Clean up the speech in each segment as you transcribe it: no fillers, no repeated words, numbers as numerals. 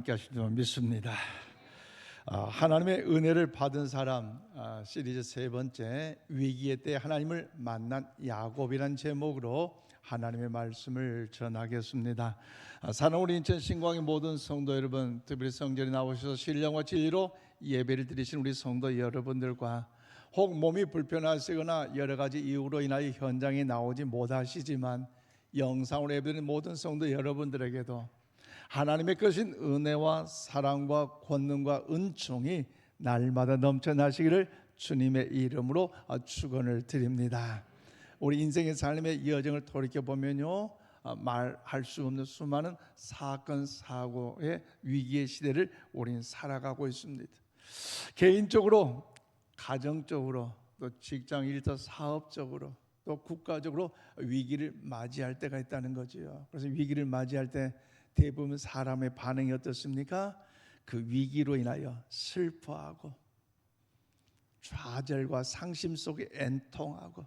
함께 하실 줄 믿습니다. 하나님의 은혜를 받은 사람 시리즈 세 번째, 위기의 때 하나님을 만난 야곱이란 제목으로 하나님의 말씀을 전하겠습니다. 사랑하는 인천 신광의 모든 성도 여러분, 특별히 성전에 나오셔서 신령과 진리로 예배를 드리신 우리 성도 여러분들과 혹 몸이 불편하시거나 여러 가지 이유로 인하여 현장에 나오지 못하시지만 영상으로 예배드리는 모든 성도 여러분들에게도 하나님의 크신 은혜와 사랑과 권능과 은총이 날마다 넘쳐나시기를 주님의 이름으로 축원을 드립니다. 우리 인생의 삶의 여정을 돌이켜보면요, 말할 수 없는 수많은 사건 사고의 위기의 시대를 우리는 살아가고 있습니다. 개인적으로, 가정적으로, 또 직장 일터 사업적으로, 또 국가적으로 위기를 맞이할 때가 있다는 거죠. 그래서 위기를 맞이할 때 대부분 사람의 반응이 어떻습니까? 그 위기로 인하여 슬퍼하고 좌절과 상심 속에 애통하고,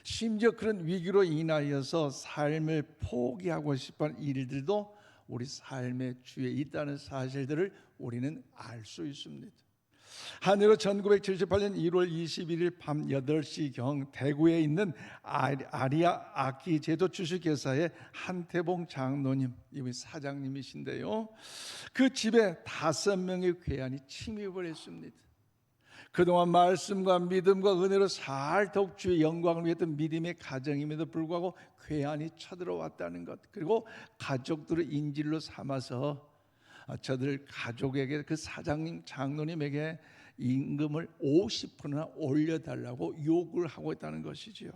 심지어 그런 위기로 인하여서 삶을 포기하고 싶은 일들도 우리 삶의 주위에 있다는 사실들을 우리는 알 수 있습니다. 한해로 1978년 1월 21일 밤 8시경 대구에 있는 아리아 악기 제도 주식회사의 한태봉 장로님, 이분이 사장님이신데요, 그 집에 5명의 괴한이 침입을 했습니다. 그동안 말씀과 믿음과 은혜로 살도록 주의 영광을 위했던 믿음의 가정임에도 불구하고 괴한이 쳐들어왔다는 것, 그리고 가족들을 인질로 삼아서 저들 가족에게, 그 사장님 장로님에게 임금을 50%나 올려달라고 요구를 하고 있다는 것이지요.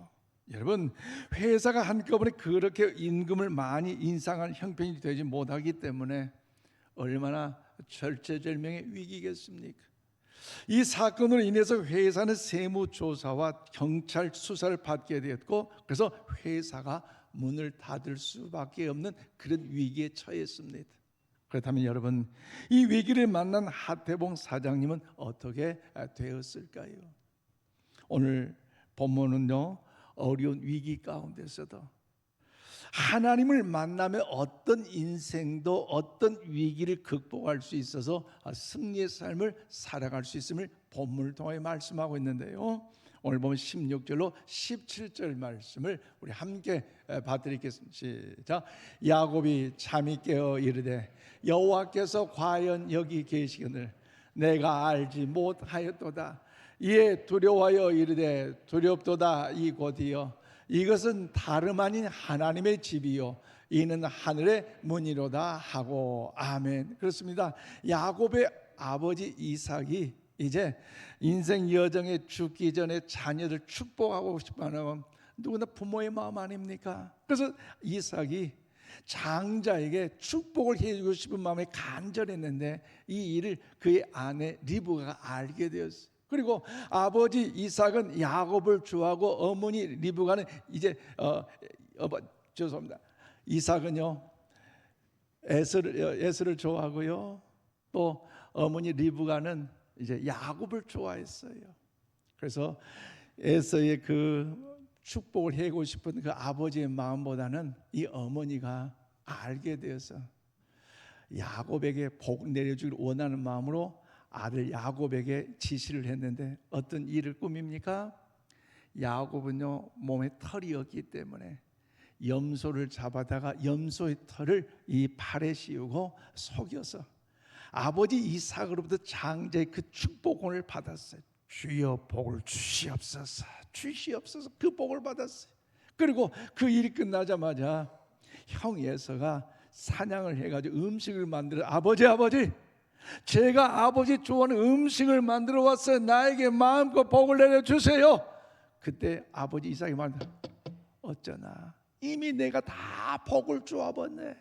여러분, 회사가 한꺼번에 그렇게 임금을 많이 인상한 형편이 되지 못하기 때문에 얼마나 절체절명의 위기겠습니까? 이 사건으로 인해서 회사는 세무조사와 경찰 수사를 받게 되었고, 그래서 회사가 문을 닫을 수밖에 없는 그런 위기에 처했습니다. 그렇다면 여러분, 이 위기를 만난 하태봉 사장님은 어떻게 되었을까요? 오늘 본문은요, 어려운 위기 가운데서도 하나님을 만나면 어떤 인생도 어떤 위기를 극복할 수 있어서 승리의 삶을 살아갈 수 있음을 본문을 통해 말씀하고 있는데요, 오늘 보면 16절로 17절 말씀을 우리 함께 봐드리겠습니다. 시작. 야곱이 잠이 깨어 이르되 여호와께서 과연 여기 계시거늘 내가 알지 못하였도다. 이에 두려워하여 이르되 두렵도다. 이곳이여 이것은 다름 아닌 하나님의 집이요 이는 하늘의 문이로다 하고. 아멘. 그렇습니다. 야곱의 아버지 이삭이 이제 인생 여정에 죽기 전에 자녀들 축복하고 싶어하는 누구나 부모의 마음 아닙니까? 그래서 이삭이 장자에게 축복을 해주고 싶은 마음에 간절했는데 이 일을 그의 아내 리브가가 알게 되었어요. 그리고 아버지 이삭은 야곱을 좋아하고 어머니 리브가는 이제 죄송합니다. 이삭은요 에서를 좋아하고요, 또 어머니 리브가는 이제 야곱을 좋아했어요. 그래서 에서의 그 축복을 해고 싶은 그 아버지의 마음보다는 이 어머니가 알게 되어서 야곱에게 복 내려주기를 원하는 마음으로 아들 야곱에게 지시를 했는데, 어떤 일을 꾸밉니까? 야곱은요 몸에 털이 없기 때문에 염소를 잡아다가 염소의 털을 이 팔에 씌우고 속여서 아버지 이삭으로부터 장자의 그 축복을 받았어요. 주여 복을 주시옵소서, 주시옵소서. 그 복을 받았어요. 그리고 그 일이 끝나자마자 형 에서가 사냥을 해가지고 음식을 만들어, 아버지 제가 아버지 좋아하는 음식을 만들어 왔어요. 나에게 마음껏 복을 내려주세요. 그때 아버지 이삭이 말한다. 어쩌나 이미 내가 다 복을 주어버렸네.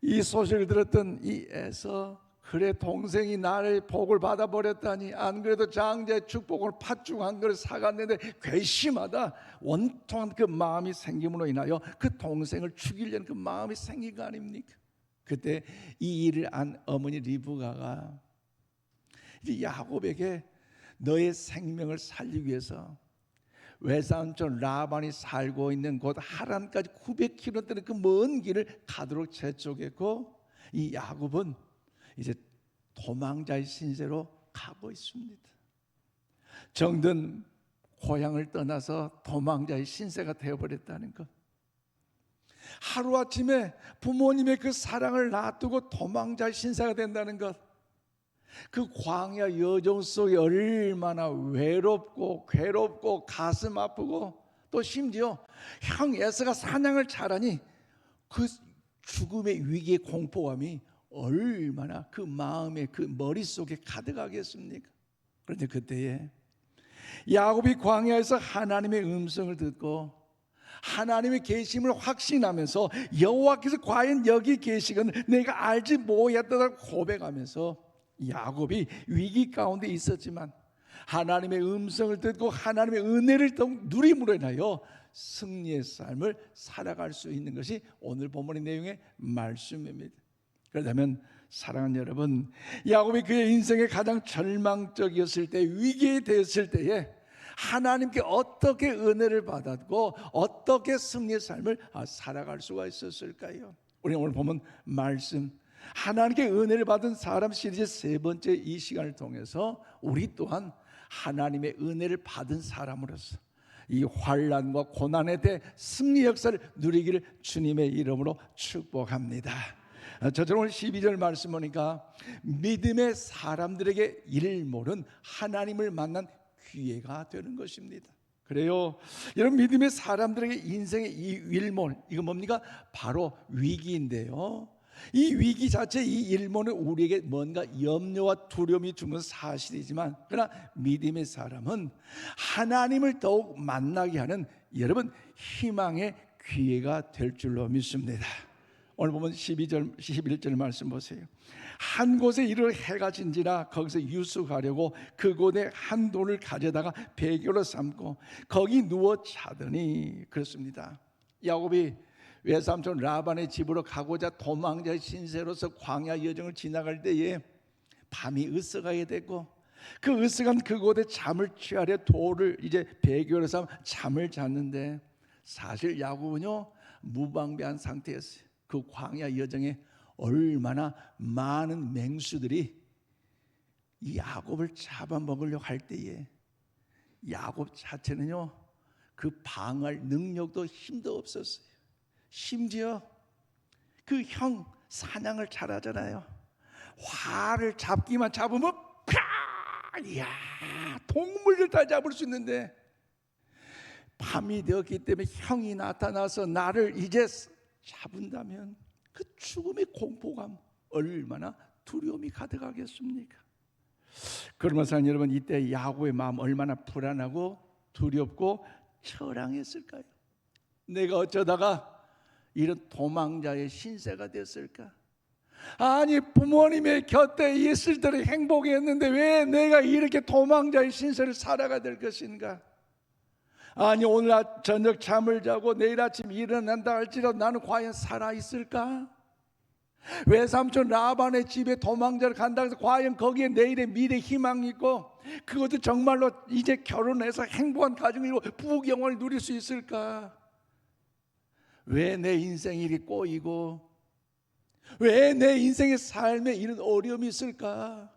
이 소식을 들었던 이 에서, 그래 동생이 나를 복을 받아버렸다니, 안 그래도 장자의 축복을 팥죽 한 그릇 사갔는데 괘씸하다. 원통한 그 마음이 생김으로 인하여 그 동생을 죽이려는 그 마음이 생긴 거 아닙니까? 그때 이 일을 안 어머니 리브가가 이제 야곱에게 너의 생명을 살리기 위해서 외삼촌 라반이 살고 있는 곳 하란까지 900km 되는 그 먼 길을 가도록 재촉했고, 이 야곱은 이제 도망자의 신세로 가고 있습니다. 정든 고향을 떠나서 도망자의 신세가 되어버렸다는 것. 하루아침에 부모님의 그 사랑을 놔두고 도망자의 신세가 된다는 것. 그 광야 여정 속에 얼마나 외롭고 괴롭고 가슴 아프고 또 심지어 형 에서가 사냥을 잘하니 그 죽음의 위기의 공포감이 얼마나 그 마음에 그 머릿속에 가득하겠습니까? 그런데 그때에 야곱이 광야에서 하나님의 음성을 듣고 하나님의 계심을 확신하면서 여호와께서 과연 여기 계시건 내가 알지 못했다고 고백하면서 야곱이 위기 가운데 있었지만 하나님의 음성을 듣고 하나님의 은혜를 더욱 누림으로 인하여 승리의 삶을 살아갈 수 있는 것이 오늘 본문의 내용의 말씀입니다. 그렇다면 사랑하는 여러분, 야곱이 그의 인생의 가장 절망적이었을 때, 위기에 대했을 때에 하나님께 어떻게 은혜를 받았고 어떻게 승리의 삶을 살아갈 수가 있었을까요? 우리 오늘 보면 말씀, 하나님께 은혜를 받은 사람 시리즈 세 번째 이 시간을 통해서 우리 또한 하나님의 은혜를 받은 사람으로서 이 환난과 고난에 대해 승리 역사를 누리기를 주님의 이름으로 축복합니다. 저처럼 오늘 12절 말씀 보니까 믿음의 사람들에게 일몰은 하나님을 만난 기회가 되는 것입니다. 그래요, 여러분, 믿음의 사람들에게 인생의 이 일몰, 이거 뭡니까? 바로 위기인데요, 이 위기 자체, 이 일몰은 우리에게 뭔가 염려와 두려움이 주는 사실이지만, 그러나 믿음의 사람은 하나님을 더욱 만나게 하는 여러분 희망의 기회가 될 줄로 믿습니다. 오늘 보면 12절, 11절 말씀 보세요. 한 곳에 이르러 해가 진지라 거기서 유숙하려고 그곳에 한 돌을 가져다가 배교로 삼고 거기 누워 자더니, 그렇습니다, 야곱이 외삼촌 라반의 집으로 가고자 도망자의 신세로서 광야 여정을 지나갈 때에 밤이 으스가게 됐고 그 으스간 그곳에 잠을 취하려 돌을 이제 배교로 삼아 잠을 잤는데, 사실 야곱은요 무방비한 상태였어요. 그 광야 여정에 얼마나 많은 맹수들이 이 야곱을 잡아먹으려고 할 때에 야곱 자체는요 그 방어할 능력도 힘도 없었어요. 심지어 그 형 사냥을 잘하잖아요. 활을 잡기만 잡으면 이야, 동물들 다 잡을 수 있는데 밤이 되었기 때문에 형이 나타나서 나를 이제 잡은다면 그 죽음의 공포감, 얼마나 두려움이 가득하겠습니까? 그러면서 여러분, 이때 야곱의 마음 얼마나 불안하고 두렵고 처량했을까요? 내가 어쩌다가 이런 도망자의 신세가 됐을까? 아니, 부모님의 곁에 있을 때는 행복했는데 왜 내가 이렇게 도망자의 신세를 살아가야 될 것인가? 아니, 오늘 저녁 잠을 자고 내일 아침 일어난다 할지라도 나는 과연 살아있을까? 외삼촌 라반의 집에 도망자를 간다 해서 과연 거기에 내일의 미래 희망이 있고 그것도 정말로 이제 결혼해서 행복한 가정을 이루고 부귀영화를 누릴 수 있을까? 왜 내 인생이 이렇게 꼬이고 왜 내 인생의 삶에 이런 어려움이 있을까?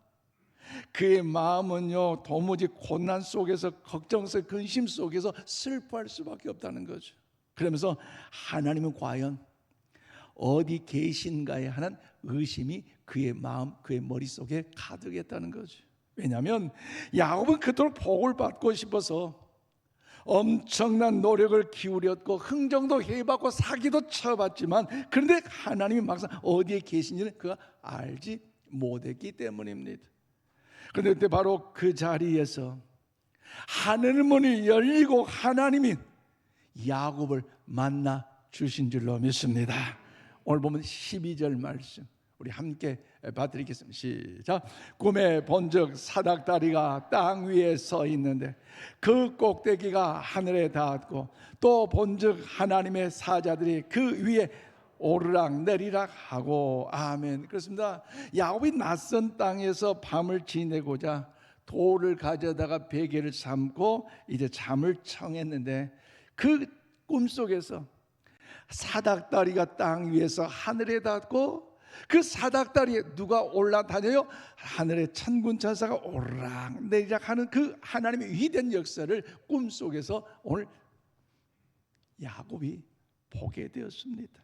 그의 마음은요 도무지 고난 속에서, 걱정에서, 근심 속에서 슬퍼할 수밖에 없다는 거죠. 그러면서 하나님은 과연 어디 계신가에 하는 의심이 그의 마음, 그의 머릿속에 가득했다는 거죠. 왜냐하면 야곱은 그토록 복을 받고 싶어서 엄청난 노력을 기울였고 흥정도 해봤고 사기도 쳐봤지만, 그런데 하나님이 막상 어디에 계신지는 그가 알지 못했기 때문입니다. 그런데 그때 바로 그 자리에서 하늘 문이 열리고 하나님이 야곱을 만나 주신 줄로 믿습니다. 오늘 보면 12절 말씀 우리 함께 봐드리겠습니다. 시작. 꿈에 본즉 사닥다리가 땅 위에 서 있는데 그 꼭대기가 하늘에 닿았고 또 본즉 하나님의 사자들이 그 위에 오르락 내리락 하고. 아멘. 그렇습니다. 야곱이 낯선 땅에서 밤을 지내고자 돌을 가져다가 베개를 삼고 이제 잠을 청했는데 그 꿈속에서 사닥다리가 땅 위에서 하늘에 닿고 그 사닥다리에 누가 올라다녀요? 하늘의 천군 천사가 오르락 내리락 하는 그 하나님의 위대한 역사를 꿈속에서 오늘 야곱이 보게 되었습니다.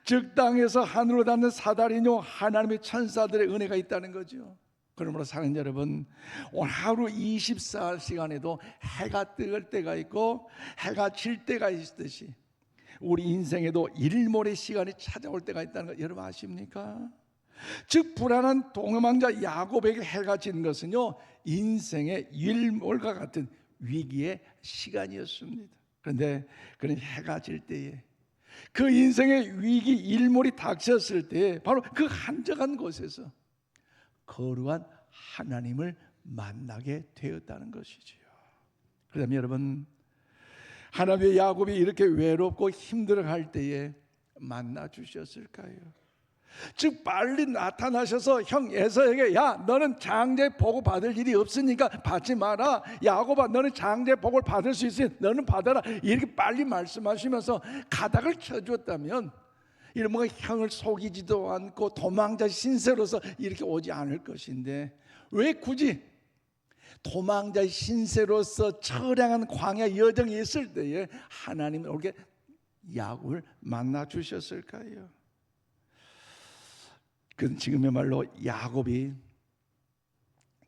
즉 땅에서 하늘로 닿는 사다리뇨 하나님의 천사들의 은혜가 있다는 거죠. 그러므로 사랑하는 여러분, 오늘 하루 24시간에도 해가 뜰 때가 있고 해가 질 때가 있듯이 우리 인생에도 일몰의 시간이 찾아올 때가 있다는 거 여러분 아십니까? 즉 불안한 동행망자 야곱에게 해가 진 것은요 인생의 일몰과 같은 위기의 시간이었습니다. 그런데 그는 해가 질 때에 그 인생의 위기 일몰이 닥쳤을 때 바로 그 한적한 곳에서 거룩한 하나님을 만나게 되었다는 것이지요. 그다음에 여러분, 하나님의 야곱이 이렇게 외롭고 힘들어할 때에 만나 주셨을까요? 즉 빨리 나타나셔서 형 에서에게 야 너는 장자의 복을 받을 일이 없으니까 받지 마라. 야곱아 너는 장자의 복을 받을 수 있으니 너는 받아라. 이렇게 빨리 말씀하시면서 가닥을 쳐주었다면 이런 뭔가 형을 속이지도 않고 도망자 신세로서 이렇게 오지 않을 것인데 왜 굳이 도망자의 신세로서 처량한 광야 여정이 있을 때에 하나님은 이렇게 야곱을 만나 주셨을까요? 그건 지금의 말로 야곱이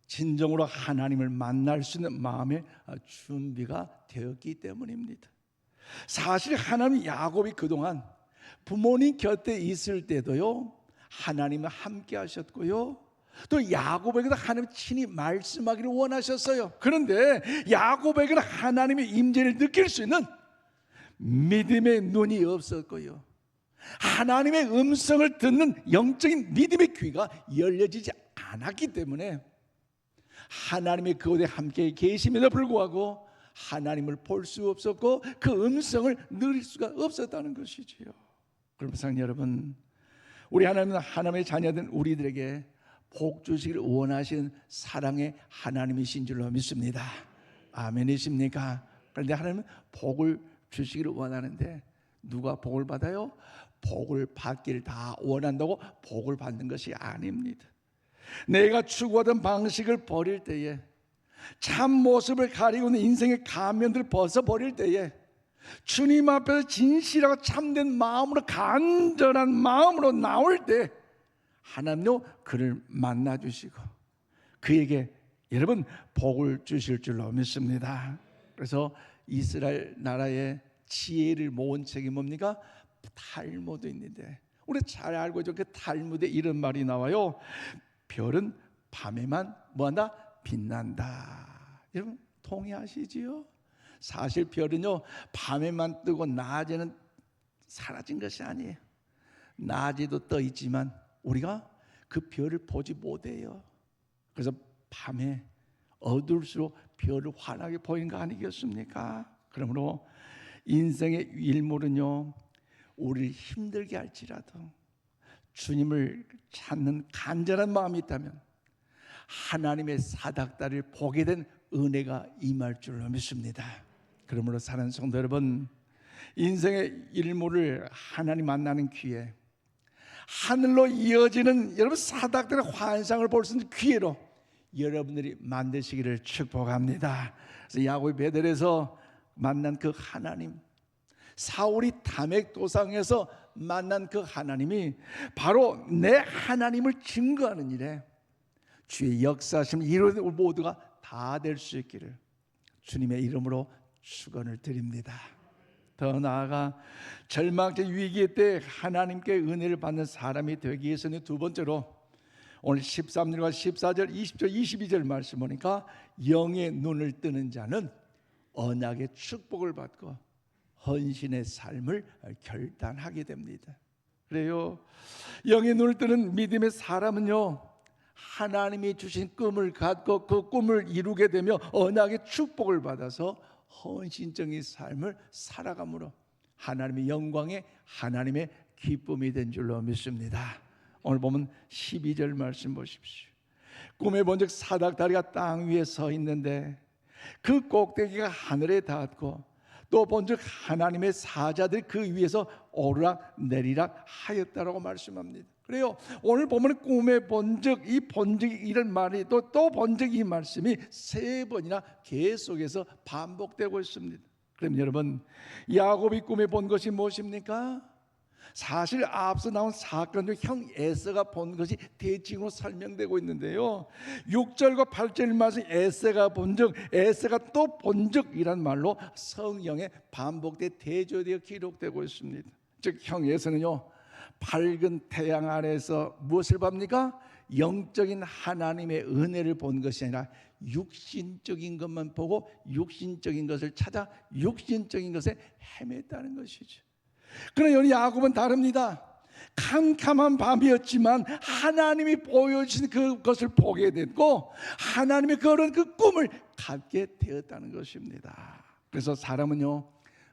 진정으로 하나님을 만날 수 있는 마음의 준비가 되었기 때문입니다. 사실 하나님 야곱이 그동안 부모님 곁에 있을 때도요 하나님은 함께 하셨고요 또 야곱에게도 하나님 친히 말씀하기를 원하셨어요. 그런데 야곱에게는 하나님의 임재를 느낄 수 있는 믿음의 눈이 없었고요 하나님의 음성을 듣는 영적인 믿음의 귀가 열려지지 않았기 때문에 하나님의 그곳에 함께 계심에도 불구하고 하나님을 볼 수 없었고 그 음성을 누릴 수가 없었다는 것이지요. 그럼 사랑하는 여러분, 우리 하나님은 하나님의 자녀된 우리들에게 복 주시기를 원하시는 사랑의 하나님이신 줄로 믿습니다. 아멘이십니까? 그런데 하나님은 복을 주시기를 원하는데 누가 복을 받아요? 복을 받기를 다 원한다고 복을 받는 것이 아닙니다. 내가 추구하던 방식을 버릴 때에 참 모습을 가리고 있는 인생의 가면들을 벗어버릴 때에 주님 앞에서 진실하고 참된 마음으로 간절한 마음으로 나올 때 하나님도 그를 만나주시고 그에게 여러분 복을 주실 줄로 믿습니다. 그래서 이스라엘 나라의 지혜를 모은 책이 뭡니까? 탈무드인데 우리 잘 알고 있죠. 그 탈무드에 이런 말이 나와요. 별은 밤에만 뭐한다? 빛난다. 여러분 동의하시지요? 사실 별은요 밤에만 뜨고 낮에는 사라진 것이 아니에요. 낮에도 떠 있지만 우리가 그 별을 보지 못해요. 그래서 밤에 어두울수록 별을 환하게 보이는 거 아니겠습니까? 그러므로 인생의 일몰은요 우리를 힘들게 할지라도 주님을 찾는 간절한 마음이 있다면 하나님의 사닥다리를 보게 된 은혜가 임할 줄로 믿습니다. 그러므로 사랑하는 성도 여러분, 인생의 일몰을 하나님 만나는 기회, 하늘로 이어지는 여러분 사닥다리 환상을 볼 수 있는 기회로 여러분들이 만드시기를 축복합니다. 그래서 야곱이 베델에서 만난 그 하나님, 사울이 다메섹 도상에서 만난 그 하나님이 바로 내 하나님을 증거하는 일에 주의 역사심을 이루는 모두가 다 될 수 있기를 주님의 이름으로 축원을 드립니다. 더 나아가 절망적 위기 때 하나님께 은혜를 받는 사람이 되기 위해서는 두 번째로 오늘 13절과 14절 20절 22절 말씀 보니까 영의 눈을 뜨는 자는 언약의 축복을 받고 헌신의 삶을 결단하게 됩니다. 그래요, 영의 눈을 뜨는 믿음의 사람은요 하나님이 주신 꿈을 갖고 그 꿈을 이루게 되며 언약의 축복을 받아서 헌신적인 삶을 살아감으로 하나님의 영광에 하나님의 기쁨이 된 줄로 믿습니다. 오늘 보면 12절 말씀 보십시오. 꿈에 본즉 사닥다리가 땅 위에 서 있는데 그 꼭대기가 하늘에 닿았고 또 본즉 하나님의 사자들이 그 위에서 오르락 내리락 하였다라고 말씀합니다. 그래요. 오늘 보면 꿈의 본적, 이 본적 이런 말이 또 본적 이 말씀이 3번이나 계속해서 반복되고 있습니다. 그럼 여러분, 야곱이 꿈에 본 것이 무엇입니까? 사실 앞서 나온 사건 중 형 에서가 본 것이 대칭으로 설명되고 있는데요, 6절과 8절 말씀 에서가 본 적, 에서가 또 본 적이란 말로 성경에 반복돼 대조되어 기록되고 있습니다. 즉 형 에서는요, 밝은 태양 아래에서 무엇을 봅니까? 영적인 하나님의 은혜를 본 것이 아니라 육신적인 것만 보고 육신적인 것을 찾아 육신적인 것에 헤맸다는 것이죠. 그러나 여기 야곱은 다릅니다. 캄캄한 밤이었지만 하나님이 보여주신 그것을 보게 됐고 하나님의 그런 그 꿈을 갖게 되었다는 것입니다. 그래서 사람은요,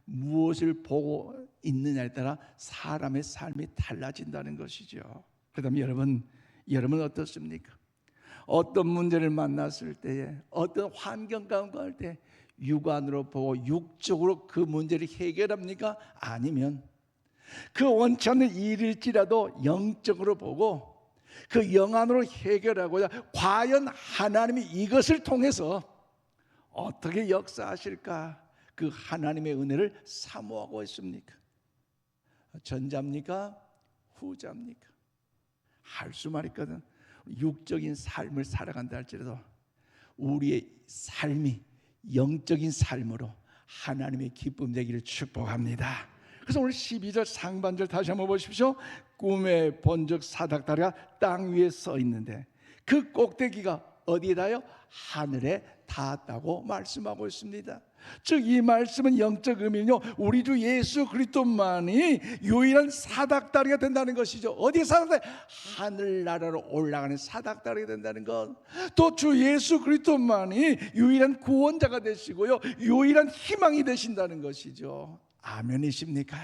무엇을 보고 있느냐에 따라 사람의 삶이 달라진다는 것이죠. 그다음에 여러분 어떻습니까? 어떤 문제를 만났을 때에, 어떤 환경 가운데 갈 때 육안으로 보고 육적으로 그 문제를 해결합니까? 아니면 그 원치 않는 일일지라도 영적으로 보고 그 영안으로 해결하고자 과연 하나님이 이것을 통해서 어떻게 역사하실까, 그 하나님의 은혜를 사모하고 있습니까? 전자입니까? 후자입니까? 할 수만 있거든. 육적인 삶을 살아간다 할지라도 우리의 삶이 영적인 삶으로 하나님의 기쁨 되기를 축복합니다. 그래서 오늘 12절 상반절 다시 한번 보십시오. 꿈에 본적 사닥다리가 땅 위에 서 있는데 그 꼭대기가 어디에 닿아요? 하늘에 닿았다고 말씀하고 있습니다. 즉 이 말씀은 영적 의미는요, 우리 주 예수 그리스도만이 유일한 사닥다리가 된다는 것이죠. 어디에 사닥다리? 하늘나라로 올라가는 사닥다리가 된다는 것. 또 주 예수 그리스도만이 유일한 구원자가 되시고요, 유일한 희망이 되신다는 것이죠. 아멘이십니까?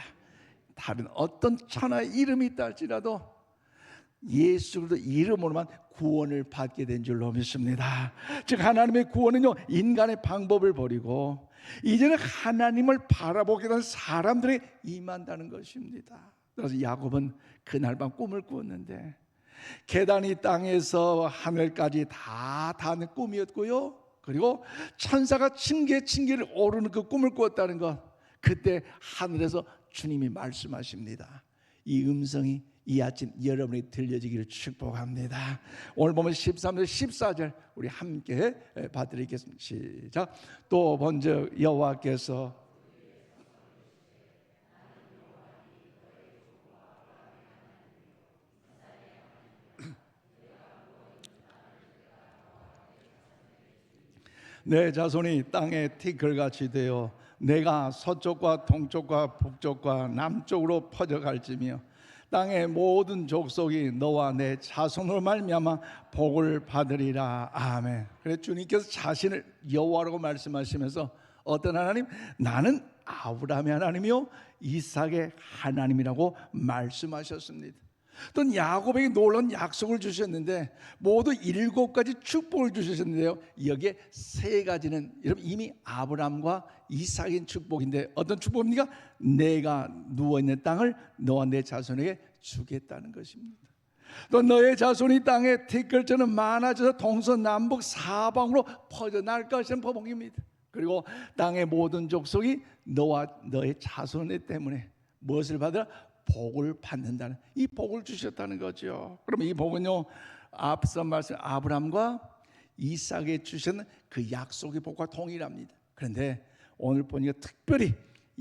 다른 어떤 천하의 이름이 있다 할지라도 예수 그리스도 이름으로만 구원을 받게 된 줄로 믿습니다. 즉 하나님의 구원은요, 인간의 방법을 버리고 이제는 하나님을 바라보게 된 사람들에게 임한다는 것입니다. 그래서 야곱은 그날 밤 꿈을 꾸었는데 계단이 땅에서 하늘까지 다 닿는 꿈이었고요, 그리고 천사가 층계를 오르는 그 꿈을 꾸었다는 것, 그때 하늘에서 주님이 말씀하십니다. 이 음성이 이 아침 여러분이 들려지기를 축복합니다. 오늘 보면 13절 14절 우리 함께 봐드리겠습니다. 시작. 또 본즉 여호와께서 내 자손이 땅에 티끌같이 되어 내가 서쪽과 동쪽과 북쪽과 남쪽으로 퍼져갈지며 땅의 모든 족속이 너와 내 자손으로 말미암아 복을 받으리라. 아멘. 그래 주님께서 자신을 여호와라고 말씀하시면서 어떤 하나님? 나는 아브라함의 하나님이요 이삭의 하나님이라고 말씀하셨습니다. 또 야곱에게 놀라운 약속을 주셨는데 모두 7가지 축복을 주셨는데요, 여기에 3가지는 여러분 이미 아브라함과 이삭의 축복인데 어떤 축복입니까? 내가 누워있는 땅을 너와 내 자손에게 주겠다는 것입니다. 또 너의 자손이 땅에 티끌처럼 많아져서 동서남북 사방으로 퍼져날 것이라는 복입니다. 그리고 땅의 모든 족속이 너와 너의 자손 때문에 무엇을 받으라? 복을 받는다는, 이 복을 주셨다는 거죠. 그러면 이 복은요, 앞서 말씀 아브라함과 이삭에 주셨는 그 약속의 복과 동일합니다. 그런데 오늘 보니까 특별히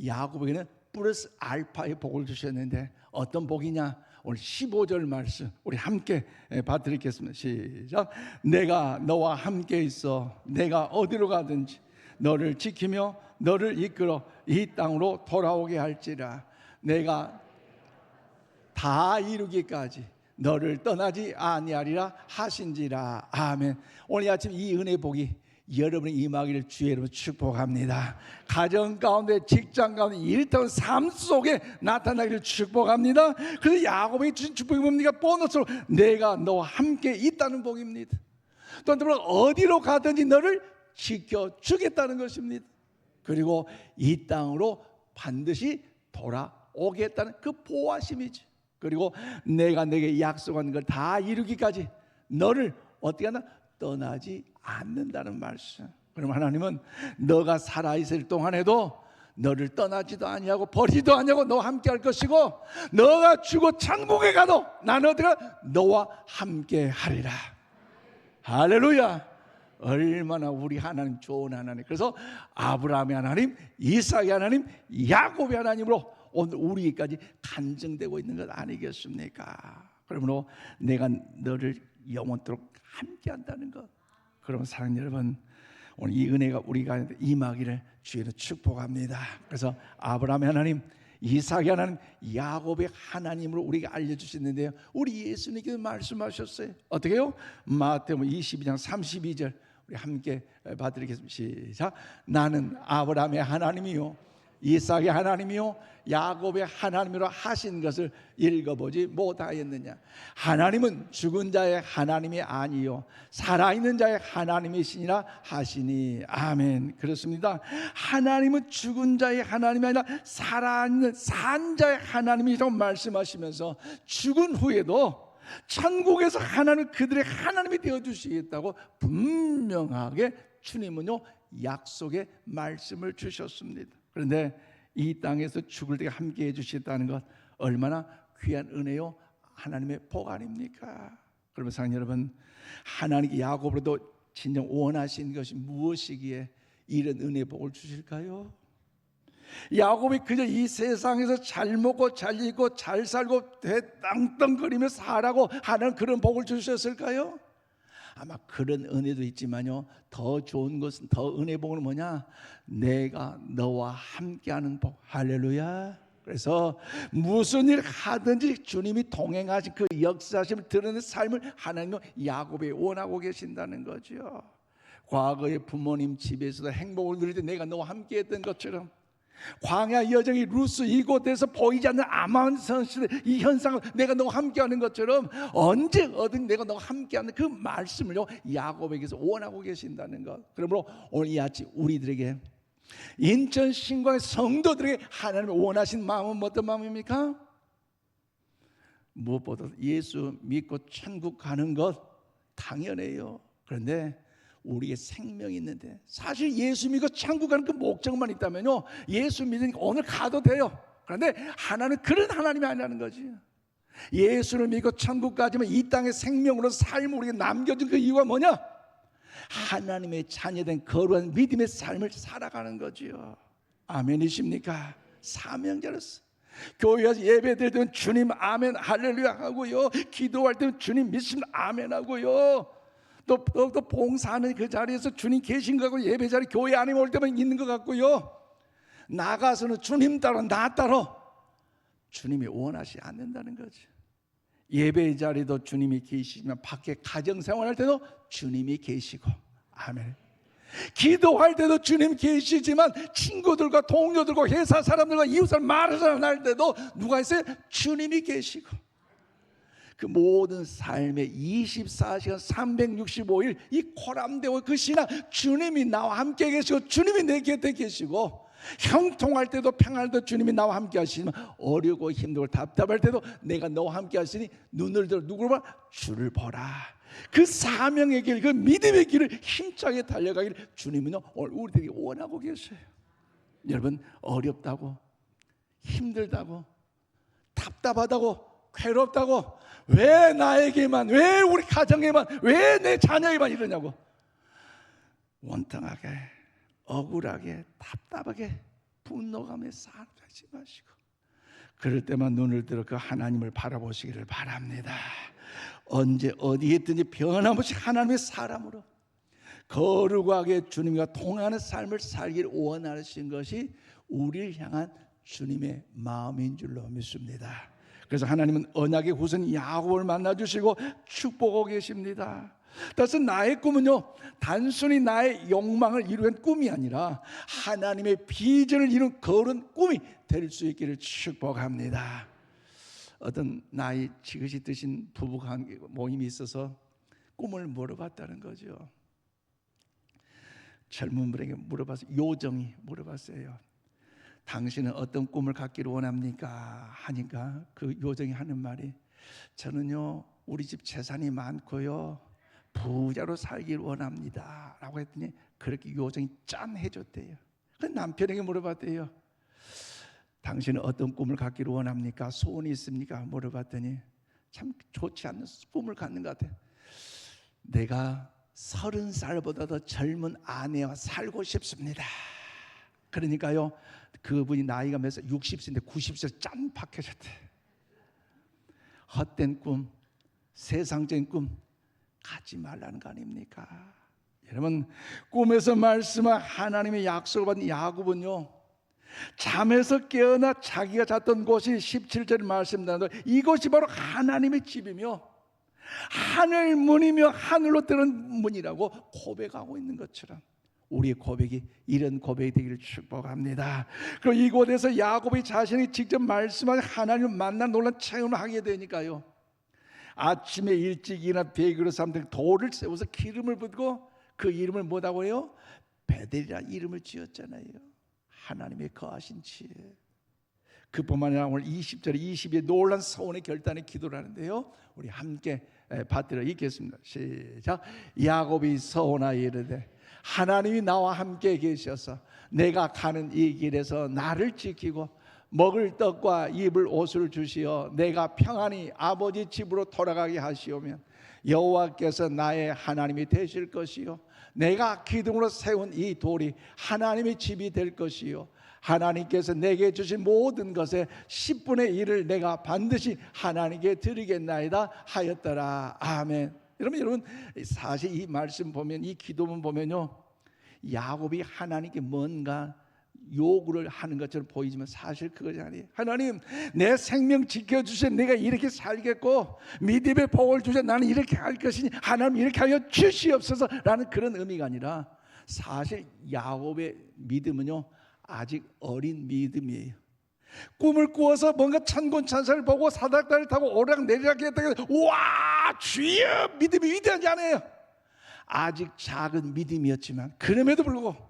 야곱에게는 플러스 알파의 복을 주셨는데 어떤 복이냐? 오늘 15절 말씀 우리 함께 봐드리겠습니다. 시작. 내가 너와 함께 있어 내가 어디로 가든지 너를 지키며 너를 이끌어 이 땅으로 돌아오게 할지라. 내가 다 이루기까지 너를 떠나지 아니하리라 하신지라. 아멘. 오늘 아침 이 은혜 복이 여러분의 임하기를 주의 이름으로 축복합니다. 가정 가운데, 직장 가운데, 일터의 삶 속에 나타나기를 축복합니다. 그래서 야곱에게 주신 축복이 뭡니까? 보너스로 내가 너와 함께 있다는 복입니다. 또 어디로 가든지 너를 지켜주겠다는 것입니다. 그리고 이 땅으로 반드시 돌아오겠다는 그 보호하심이지. 그리고 내가 내게 약속한 걸 다 이루기까지 너를 어떻게 하나 떠나지 않는다는 말씀. 그럼 하나님은 너가 살아있을 동안에도 너를 떠나지도 아니하고 버리지도 아니하고 너와 함께 할 것이고, 너가 죽어 천국에 가도 나는 어떻게 너와 함께 하리라. 할렐루야. 얼마나 우리 하나님 좋은 하나님. 그래서 아브라함의 하나님, 이삭의 하나님, 야곱의 하나님으로 오늘 우리에게까지 간증되고 있는 것 아니겠습니까? 그러므로 내가 너를 영원토록 함께 한다는 것. 그러면 사랑하는 여러분, 오늘 이 은혜가 우리가 임하기를 주의로 축복합니다. 그래서 아브라함의 하나님, 이삭의 하나님, 야곱의 하나님으로 우리가 알려주셨는데요, 우리 예수님께서 말씀하셨어요. 어떻게요? 마태복음 22장 32절 우리 함께 받드리겠습니다. 시작. 나는 아브라함의 하나님이요 이삭의 하나님이요 야곱의 하나님이라 하신 것을 읽어보지 못하였느냐. 하나님은 죽은 자의 하나님이 아니요 살아있는 자의 하나님이시니라 하시니. 아멘. 그렇습니다. 하나님은 죽은 자의 하나님이 아니라 살아있는 산 자의 하나님이라고 말씀하시면서 죽은 후에도 천국에서 하나님 그들의 하나님이 되어주시겠다고 분명하게 주님은요 약속의 말씀을 주셨습니다. 그런데 이 땅에서 죽을 때 함께 해주셨다는 것 얼마나 귀한 은혜요 하나님의 복 아닙니까? 그러면 사랑하는 여러분, 하나님이 야곱으로도 진정 원하신 것이 무엇이기에 이런 은혜 복을 주실까요? 야곱이 그저 이 세상에서 잘 먹고 잘 입고 잘 살고 땅덩거리며 살라고 하는 그런 복을 주셨을까요? 아마 그런 은혜도 있지만요, 더 좋은 것은, 더 은혜 복은 뭐냐? 내가 너와 함께하는 복. 할렐루야. 그래서 무슨 일 하든지 주님이 동행하신 그 역사심을 드러내는 삶을 하나님은 야곱이 원하고 계신다는 거죠. 과거에 부모님 집에서도 행복을 누릴 때 내가 너와 함께했던 것처럼, 광야 여정이 루스 이곳에서 보이지 않는 아마운선 시대 이 현상을 내가 너와 함께하는 것처럼 언제 어든 내가 너와 함께하는 그 말씀을요 야곱에게서 원하고 계신다는 것. 그러므로 오늘 이 아침 우리들에게, 인천 신광의 성도들에게 하나님이 원하신 마음은 어떤 마음입니까? 무엇보다 예수 믿고 천국 가는 것 당연해요. 그런데 우리의 생명이 있는데, 사실 예수 믿고 천국 가는 그 목적만 있다면요 예수 믿으니까 오늘 가도 돼요. 그런데 하나님은 그런 하나님이 아니라는 거지. 예수를 믿고 천국 가지만 이 땅의 생명으로 삶을 우리에게 남겨준 그 이유가 뭐냐? 하나님의 자녀된 거룩한 믿음의 삶을 살아가는 거지요. 아멘이십니까? 사명자로서 교회에서 예배드릴 때는 주님 아멘 할렐루야 하고요, 기도할 때는 주님 믿습니다 아멘 하고요, 또 봉사하는 그 자리에서 주님 계신 것 같고, 예배 자리 교회 안에 올 때만 있는 것 같고요, 나가서는 주님 따로 나 따로 주님이 원하지 않는다는 거죠. 예배 자리도 주님이 계시지만 밖에 가정생활할 때도 주님이 계시고, 아멘. 기도할 때도 주님 계시지만 친구들과 동료들과 회사 사람들과 이웃사람 말을 할 때도 누가 있어요? 주님이 계시고. 그 모든 삶의 24시간 365일 이 코람되고 그 신앙, 주님이 나와 함께 계시고 주님이 내 곁에 계시고, 형통할 때도 평안할 때도 주님이 나와 함께 하시지만 어려고 힘들고 답답할 때도 내가 너와 함께 하시니 눈을 들어 누구를 봐? 주를 보라. 그 사명의 길, 그 믿음의 길을 힘차게 달려가기를 주님은요 오늘 우리들에게 원하고 계셔요. 여러분, 어렵다고 힘들다고 답답하다고 괴롭다고 왜 나에게만, 왜 우리 가정에만, 왜 내 자녀에만 이러냐고 원통하게 억울하게 답답하게 분노감에 살지 마시고, 그럴 때만 눈을 들어 그 하나님을 바라보시기를 바랍니다. 언제 어디에 있든지 변함없이 하나님의 사람으로 거룩하게 주님과 동행하는 삶을 살기를 원하신 것이 우리를 향한 주님의 마음인 줄로 믿습니다. 그래서 하나님은 언약의 후손 야곱을 만나주시고 축복하고 계십니다. 따라서 나의 꿈은요 단순히 나의 욕망을 이루는 꿈이 아니라 하나님의 비전을 이룬 거룩한 꿈이 될 수 있기를 축복합니다. 어떤 나이 지긋이 드신 부부 관계 모임이 있어서 꿈을 물어봤다는 거죠. 젊은 분에게 물어봐서, 요정이 물어봤어요. 당신은 어떤 꿈을 갖기를 원합니까? 하니까 그 요정이 하는 말이, 저는요 우리 집 재산이 많고요 부자로 살기를 원합니다 라고 했더니 그렇게 요정이 짠 해줬대요. 그 남편에게 물어봤대요. 당신은 어떤 꿈을 갖기를 원합니까? 소원이 있습니까? 물어봤더니 참 좋지 않는 꿈을 갖는 것 같아요. 내가 30살보다 더 젊은 아내와 살고 싶습니다. 그러니까요 그분이 나이가 몇 살? 60세인데 90세 짠 박혀졌대. 헛된 꿈, 세상적인 꿈 갖지 말라는 거 아닙니까? 여러분, 꿈에서 말씀한 하나님의 약속을 받은 야곱은요 잠에서 깨어나 자기가 잤던 곳이 17절에 말씀나는데 이곳이 바로 하나님의 집이며 하늘 문이며 하늘로 뜨는 문이라고 고백하고 있는 것처럼 우리의 고백이 이런 고백이 되기를 축복합니다. 그리고 이곳에서 야곱이 자신이 직접 말씀한 하나님을 만나 놀란 체험을 하게 되니까요 아침에 일찍 일어나 베개로 삼든 돌을 세워서 기름을 붓고 그 이름을 뭐라고 해요? 베델이라 이름을 지었잖아요. 하나님의 거하신 지혜. 그뿐만 아니라 오늘 20절에 22에 놀란 서원의 결단의 기도를 하는데요 우리 함께 받들어 읽겠습니다. 시작. 야곱이 서원하여 이르되 하나님이 나와 함께 계셔서 내가 가는 이 길에서 나를 지키고 먹을 떡과 입을 옷을 주시어 내가 평안히 아버지 집으로 돌아가게 하시오면 여호와께서 나의 하나님이 되실 것이요 내가 기둥으로 세운 이 돌이 하나님의 집이 될 것이요 하나님께서 내게 주신 모든 것의 10분의 1을 내가 반드시 하나님께 드리겠나이다 하였더라. 아멘. 여러분 사실 이 말씀 보면 이 기도문 보면요 야곱이 하나님께 뭔가 요구를 하는 것처럼 보이지만 사실 그것이 아니에요. 하나님 내 생명 지켜주셔 내가 이렇게 살겠고 믿음의 복을 주셔 나는 이렇게 할 것이니 하나님 이렇게 하여 주시옵소서 라는 그런 의미가 아니라 사실 야곱의 믿음은요 아직 어린 믿음이에요. 꿈을 꾸어서 뭔가 천군천사를 보고 사닥다리를 타고 오락내리락 했다가 와 주여 믿음이 위대하지 않아요. 아직 작은 믿음이었지만 그럼에도 불구하고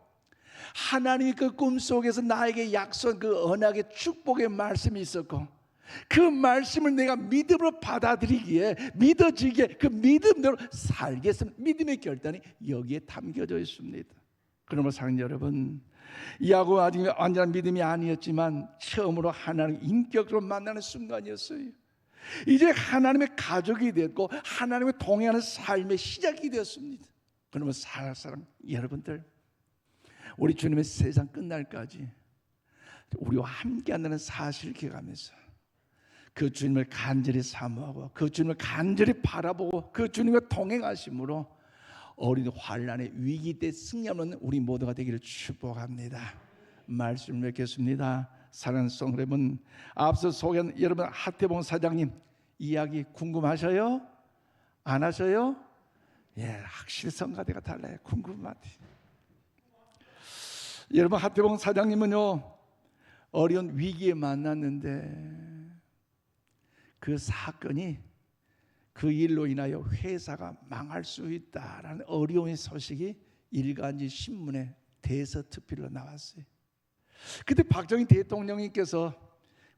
하나님이 그 꿈속에서 나에게 약속한 그 언약의 축복의 말씀이 있었고 그 말씀을 내가 믿음으로 받아들이기에 믿어지기에 그 믿음대로 살겠습니다. 믿음의 결단이 여기에 담겨져 있습니다. 그러므로 사랑하는 여러분 야곱은 아직 완전한 믿음이 아니었지만 처음으로 하나님을 인격적으로 만나는 순간이었어요. 이제 하나님의 가족이 됐고 하나님의 동행하는 삶의 시작이 되었습니다. 그러면 사랑 여러분들 우리 주님의 세상 끝날까지 우리와 함께 한다는 사실을 기억하면서 그 주님을 간절히 사모하고 그 주님을 간절히 바라보고 그 주님과 동행하심으로 어린 환난의 위기 때 승리하는 우리 모두가 되기를 축복합니다. 말씀을 맺겠습니다. 사랑하는 성도 여러분, 앞서 소개한 여러분 하태봉 사장님 이야기 궁금하셔요? 안 하셔요? 예, 확실히 성가대가 달라요. 궁금하대. 여러분 하태봉 사장님은요 어려운 위기에 만났는데 그 사건이 그 일로 인하여 회사가 망할 수 있다라는 어려운 소식이 일간지 신문에 대서특필로 나왔어요. 그때 박정희 대통령님께서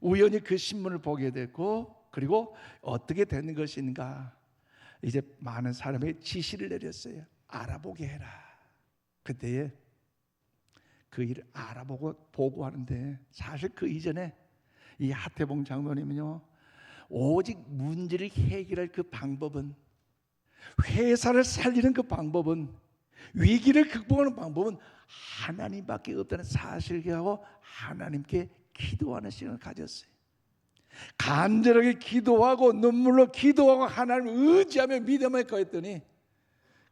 우연히 그 신문을 보게 됐고 그리고 어떻게 되는 것인가 이제 많은 사람에게 지시를 내렸어요. 알아보게 해라. 그때에 그 일을 알아보고 보고하는데 사실 그 이전에 이 하태봉 장로님은요 오직 문제를 해결할 그 방법은 회사를 살리는 그 방법은 위기를 극복하는 방법은 하나님밖에 없다는 사실을 하고 하나님께 기도하는 시간을 가졌어요. 간절하게 기도하고 눈물로 기도하고 하나님을 의지하며 믿음을 거했더니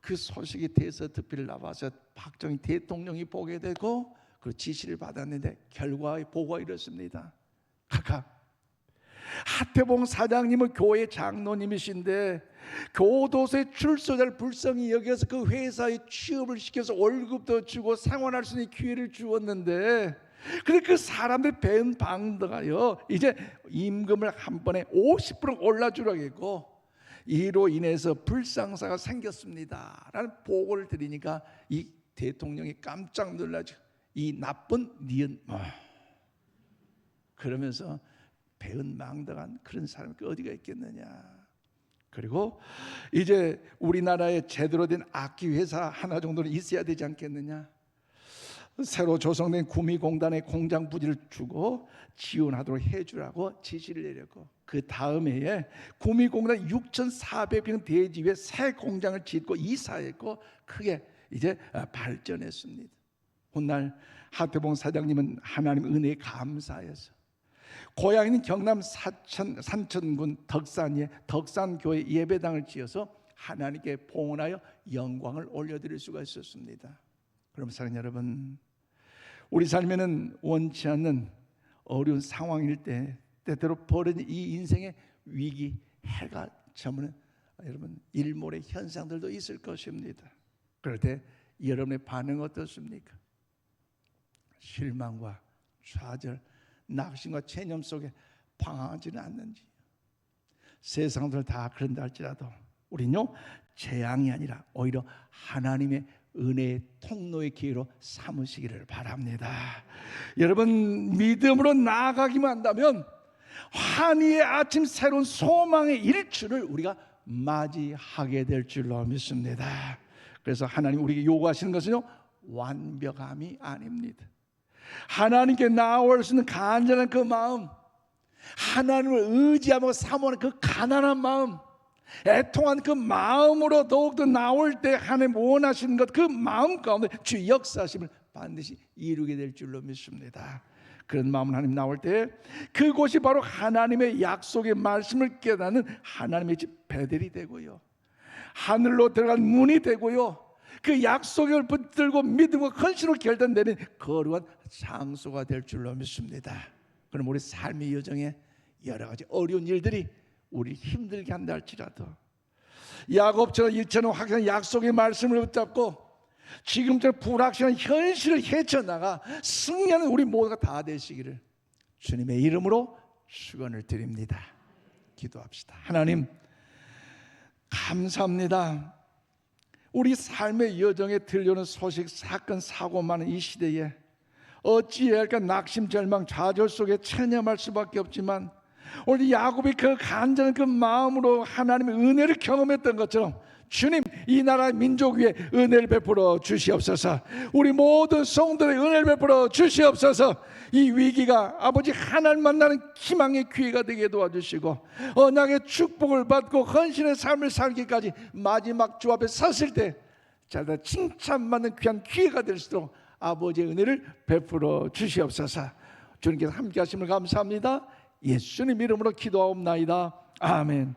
그 소식이 대서특필 나와서 박정희 대통령이 보게 되고 그 지시를 받았는데 결과의 보고가 이렇습니다. 각각 하태봉 사장님은 교회 장로님이신데 교도소의 출소자를 불쌍히 여겨서 그 회사에 취업을 시켜서 월급도 주고 생활할 수 있는 기회를 주었는데 근데 그 사람들 배운 방도가요 이제 임금을 한 번에 50% 올라주라고 했고 이로 인해서 불상사가 생겼습니다 라는 보고를 드리니까 이 대통령이 깜짝 놀라죠. 이 나쁜 니은 그러면서 배은망덕한 그런 사람이 어디가 있겠느냐. 그리고 이제 우리나라에 제대로 된 악기 회사 하나 정도는 있어야 되지 않겠느냐. 새로 조성된 구미공단에 공장 부지를 주고 지원하도록 해주라고 지시를 내렸고, 그 다음 해에 구미공단 6,400평 대지에 새 공장을 짓고 이사했고 크게 이제 발전했습니다. 훗날 하태봉 사장님은 하나님 은혜에 감사해서 고향인 경남 산천군 덕산에 덕산교회 예배당을 지어서 하나님께 봉헌하여 영광을 올려드릴 수가 있었습니다. 그럼 사랑하는 여러분, 우리 삶에는 원치 않는 어려운 상황일 때 때때로 벌어진 이 인생의 위기, 해가 저무는 여러분 일몰의 현상들도 있을 것입니다. 그럴 때 여러분의 반응 어떻습니까? 실망과 좌절, 낙심과 체념 속에 방황하지는 않는지. 세상들 다 그런다 할지라도 우리는요, 재앙이 아니라 오히려 하나님의 은혜의 통로의 기회로 삼으시기를 바랍니다. 여러분, 믿음으로 나아가기만 한다면 환희의 아침, 새로운 소망의 일출을 우리가 맞이하게 될 줄로 믿습니다. 그래서 하나님 우리에게 요구하시는 것은요, 완벽함이 아닙니다. 하나님께 나아올 수 있는 간절한 그 마음, 하나님을 의지하며 사모하는 그 가난한 마음, 애통한 그 마음으로 더욱더 나올 때 하나님 원하시는 것, 그 마음 가운데 주의 역사하심을 반드시 이루게 될 줄로 믿습니다. 그런 마음은 하나님 나올 때 그곳이 바로 하나님의 약속의 말씀을 깨닫는 하나님의 집 베델이 되고요, 하늘로 들어간 문이 되고요, 그 약속을 붙들고 믿음과 헌신으로 결단되는 거룩한 장소가 될 줄로 믿습니다. 그럼 우리 삶의 여정에 여러 가지 어려운 일들이 우리 힘들게 한다 할지라도 야곱처럼 일처럼 확실한 약속의 말씀을 붙잡고 지금처럼 불확실한 현실을 헤쳐나가 승리하는 우리 모두가 다 되시기를 주님의 이름으로 축원을 드립니다. 기도합시다. 하나님 감사합니다. 우리 삶의 여정에 들려오는 소식, 사건, 사고 많은 이 시대에 어찌해야 할까 낙심, 절망, 좌절 속에 체념할 수밖에 없지만 오늘 야곱이 그 간절한 그 마음으로 하나님의 은혜를 경험했던 것처럼 주님, 이 나라 민족 위에 은혜를 베풀어 주시옵소서. 우리 모든 성도들의 은혜를 베풀어 주시옵소서. 이 위기가 아버지 하나님 만나는 희망의 기회가 되게 도와주시고 언약의 축복을 받고 헌신의 삶을 살기까지 마지막 주 앞에 섰을 때 자다 칭찬받는 귀한 기회가 될 수 있도록 아버지의 은혜를 베풀어 주시옵소서. 주님께서 함께 하심을 감사합니다. 예수님 이름으로 기도하옵나이다. 아멘.